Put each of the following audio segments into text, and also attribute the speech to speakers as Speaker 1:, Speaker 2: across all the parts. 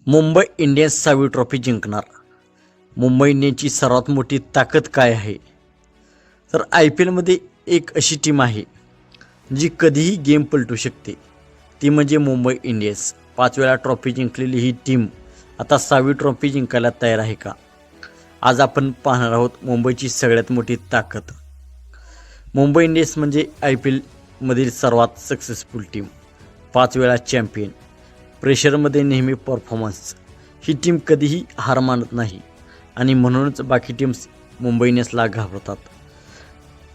Speaker 1: Mumbai Indians 6वी trophy जिंकणार. मुंबई इंडियन्सची सर्वात मोठी ताकद काय आहे? तर IPLमध्ये एक अशी टीम आहे जी कधीही गेम पलटू शकते. ती म्हणजे मुंबई इंडियन्स. 5 वेळा ट्रॉफी जिंकलेली ही टीम आता 6वी ट्रॉफी जिंकायला तयार आहे का? आज आपण पाहणार आहोत मुंबईची सगळ्यात मोठी ताकद. मुंबई इंडियन्स म्हणजे IPLमधील सर्वात सक्सेसफुल टीम, 5 वेळा चॅम्पियन, प्रेशरमध्ये नेहमी परफॉर्मन्स. ही टीम कधीही हार मानत नाही आणि म्हणूनच बाकी टीम्स मुंबई इंडियन्सला घाबरतात.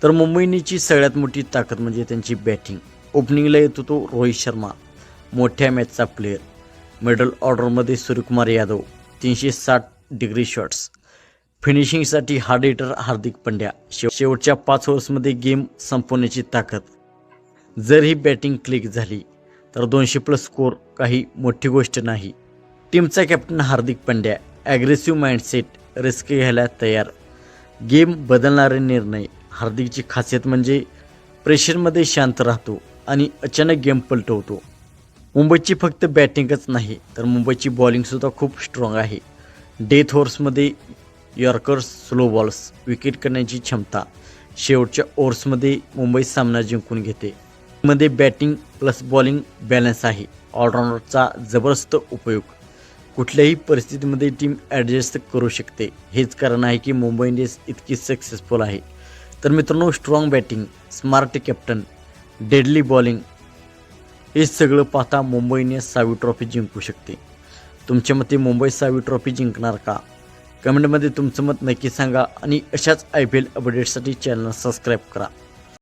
Speaker 1: तर मुंबई इंडियन्सची सगळ्यात मोठी ताकद म्हणजे त्यांची बॅटिंग. ओपनिंगला येतो तो रोहित शर्मा, मोठ्या मॅचचा प्लेयर. मिडल ऑर्डरमध्ये सूर्यकुमार यादव, 360 डिग्री शॉट्स. फिनिशिंगसाठी हार्ड हिटर हार्दिक पंड्या. शेवटच्या 5 ओव्हर्समध्ये गेम संपवण्याची ताकद. जर ही बॅटिंग क्लिक झाली तर 200+ स्कोर काही मोठी गोष्ट नाही. टीमचा captain Hardik Pandya, aggressive mindset, risk घ्यायला तयार, गेम बदलणारे निर्णय. हार्दिकची खासियत म्हणजे प्रेशरमध्ये शांत राहतो आणि अचानक गेम पलटवतो. मुंबईची फक्त बॅटिंगच नाही तर मुंबईची बॉलिंगसुद्धा खूप स्ट्रॉंग आहे. डेथ ओव्हर्समध्ये यॉर्कर्स, स्लो बॉल्स, विकेट करण्याची क्षमता. शेवटच्या ओव्हर्समध्ये मुंबई सामना जिंकून घेते. मध्ये बॅटिंग प्लस बॉलिंग बॅलन्स आहे. ऑलराऊंडरचा जबरदस्त उपयोग. कुठल्याही परिस्थितीमध्ये टीम ॲडजस्ट करू शकते. हेच कारण आहे की मुंबई इंडियन्स इतकी सक्सेसफुल आहे. तर मित्रांनो, strong batting, smart captain, deadly bowling, हे सगळं पाहता मुंबई इंडियन्स 6वी ट्रॉफी जिंकू शकते. तुमच्या मते मुंबई 6वी ट्रॉफी जिंकणार का? कमेंटमध्ये तुमचं मत नक्की सांगा आणि अशाच IPL अपडेट्ससाठी चॅनलला सबस्क्राईब करा.